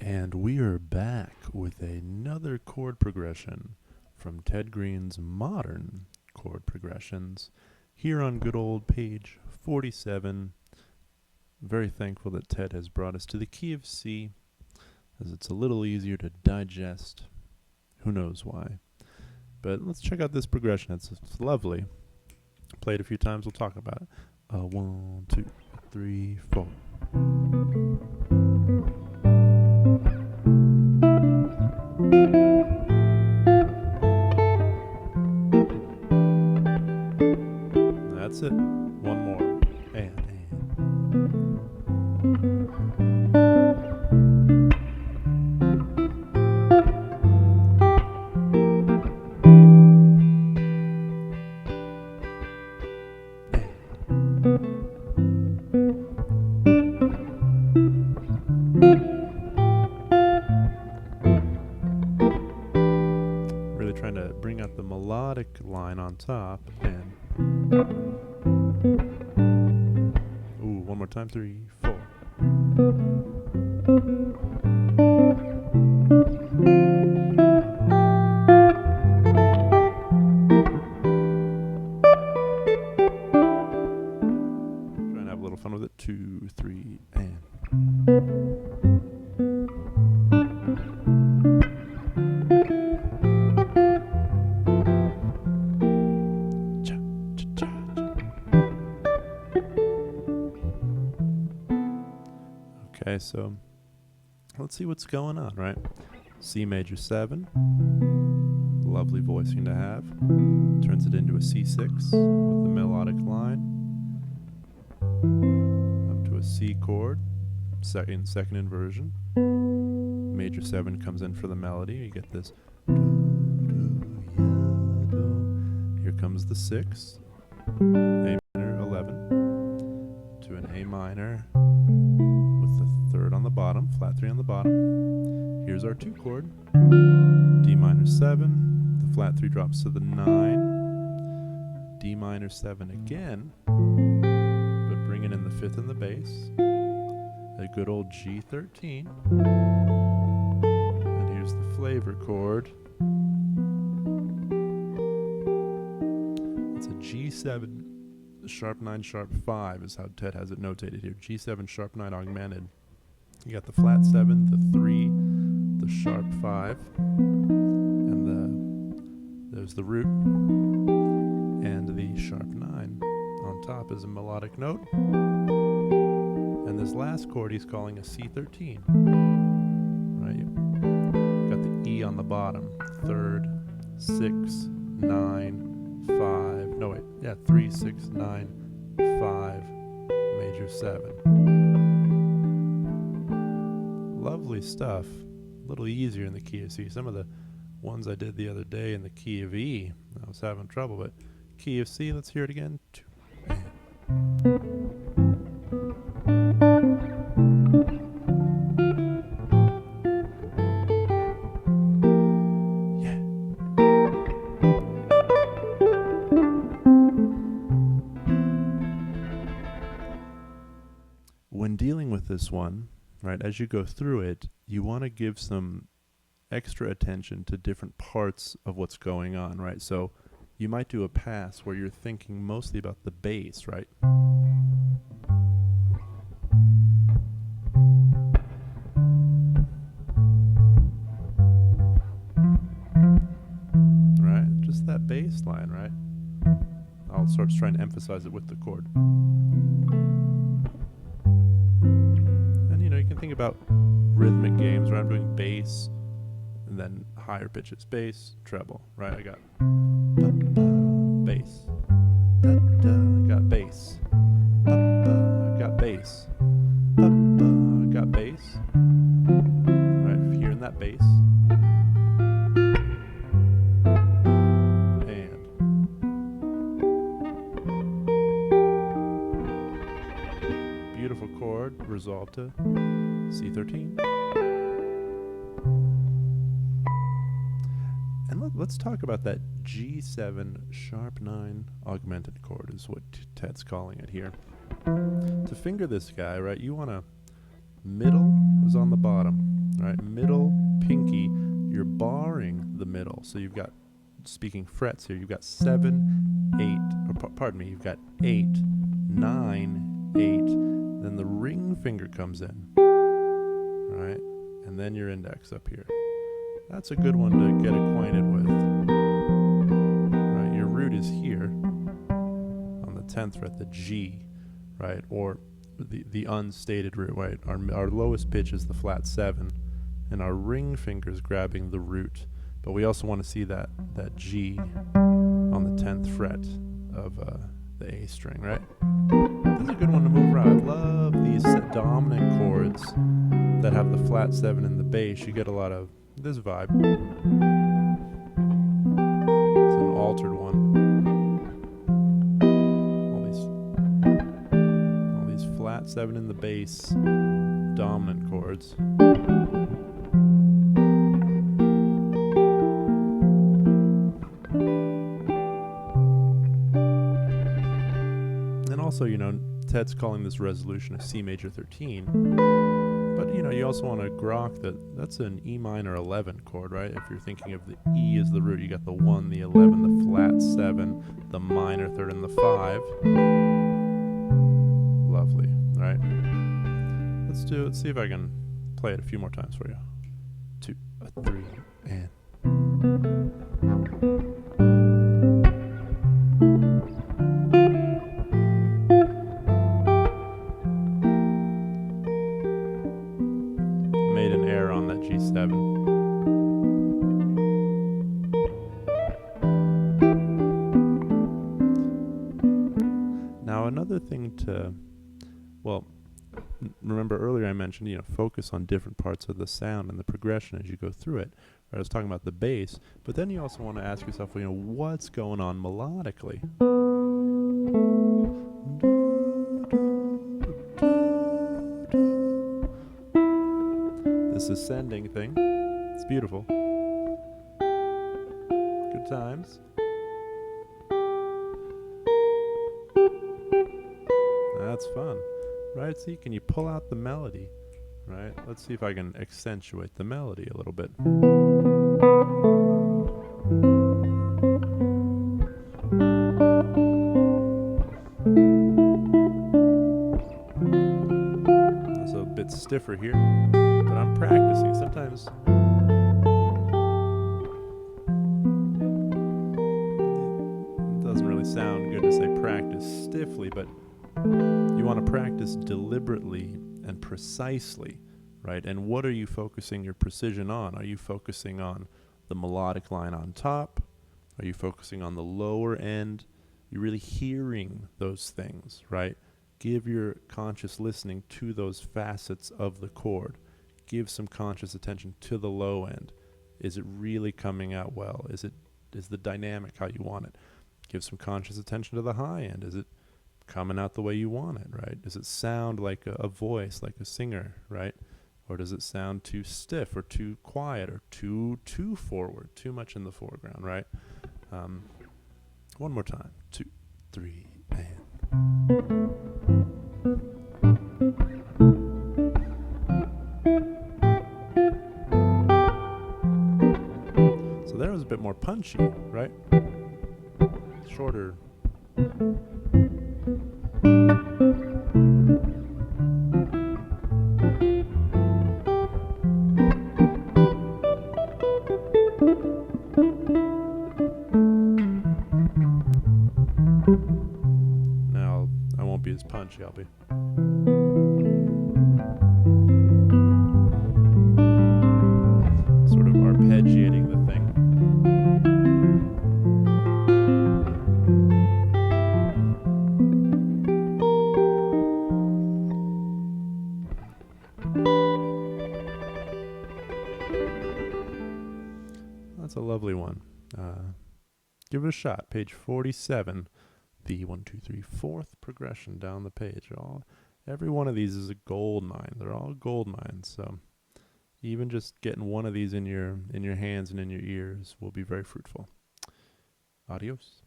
And we are back with another chord progression from Ted Greene's modern chord progressions here on good old page 47. Very thankful that Ted has brought us to the key of C, as it's a little easier to digest. Who knows why. But let's check out this progression. It's lovely. Play it a few times, we'll talk about it. 1, 2, 3, 4. That's it. One more. And. Really trying to bring out the melodic line on top and. Ooh, one more time. 3, 4. Trying to have a little fun with it. 2, 3, and. Okay, so let's see what's going on, right? C major 7, lovely voicing to have. Turns it into a C6 with the melodic line. Up to a C chord, second inversion. Major 7 comes in for the melody. You get this. Here comes the 6. A minor 11 to an A minor. Third on the bottom, flat 3 on the bottom. Here's our 2 chord, D minor 7, the flat 3 drops to the 9, D minor 7 again, but bringing in the 5th and the bass, a good old G13, and here's the flavor chord. It's a G7, sharp 9, sharp 5 is how Ted has it notated here, G7, sharp 9 augmented. You got the flat 7, the 3, the sharp 5, and there's the root, and the sharp 9. On top is a melodic note, and this last chord he's calling a C13. Right? You got the E on the bottom, 3rd, 6, 9, 5. No wait, yeah, 3, 6, 9, 5, major 7. Lovely stuff. A little easier in the key of C. Some of the ones I did the other day in the key of E, I was having trouble, but key of C, let's hear it again. 2, and. Yeah. When dealing with this one, right, as you go through it, you want to give some extra attention to different parts of what's going on, right? So you might do a pass where you're thinking mostly about the bass, right? Right? Just that bass line, right? I'll start trying to emphasize it with the chord. You can think about rhythmic games where I'm doing bass and then higher pitches, bass, treble, right? I got bass, got bass, got bass, got bass, right? Hearing that bass, and beautiful chord, resolved to C13. And let's talk about that G7 sharp 9 augmented chord is what Ted's calling it here. To finger this guy, right, you want to middle is on the bottom. right? Middle, pinky, you're barring the middle. So you've got, speaking frets here, you've got 7, 8, or pardon me, you've got 8, 9, 8, then the ring finger comes in, right? And then your index up here. That's a good one to get acquainted with. Right, your root is here on the 10th fret, the G, right? Or the unstated root, right? Our lowest pitch is the flat 7, and our ring finger's grabbing the root. But we also want to see that G on the 10th fret of the A string, right? This is a good one to move around. I love these dominant chords that have the flat 7 in the bass. You get a lot of this vibe. It's an altered one. All these flat 7 in the bass, dominant chords. Also, Ted's calling this resolution a C major 13, but you also want to grok that's an E minor 11 chord, right? If you're thinking of the E as the root, you got the 1, the 11, the flat 7, the minor 3rd, and the 5. Lovely, right? Let's see if I can play it a few more times for you. 2, 3, and. Made an error on that G7. Now another thing to, remember earlier I mentioned, focus on different parts of the sound and the progression as you go through it. I was talking about the bass, but then you also want to ask yourself, what's going on melodically? This ascending thing, it's beautiful. Good times. That's fun, right? See, can you pull out the melody, right? Let's see if I can accentuate the melody a little bit. It's a bit stiffer here, but I'm practicing. Sometimes it doesn't really sound good to say practice stiffly, but you want to practice deliberately and precisely, right? And what are you focusing your precision on? Are you focusing on the melodic line on top? Are you focusing on the lower end? You're really hearing those things, right? Give your conscious listening to those facets of the chord. Give some conscious attention to the low end. Is it really coming out well? Is the dynamic how you want it? Give some conscious attention to the high end. Is it coming out the way you want it, right? Does it sound like a voice, like a singer, right? Or does it sound too stiff or too quiet or too forward, too much in the foreground, right? One more time. 2, 3, and. So there was a bit more punchy, right? Shorter. Now, I won't be as punchy, I'll be. Sort of arpeggiating the thing. That's a lovely one. Give it a shot. Page 47, the 1, 2, 3, 4th progression down the page. Every one of these is a gold mine. They're all gold mines. So even just getting one of these in your hands and in your ears will be very fruitful. Adios.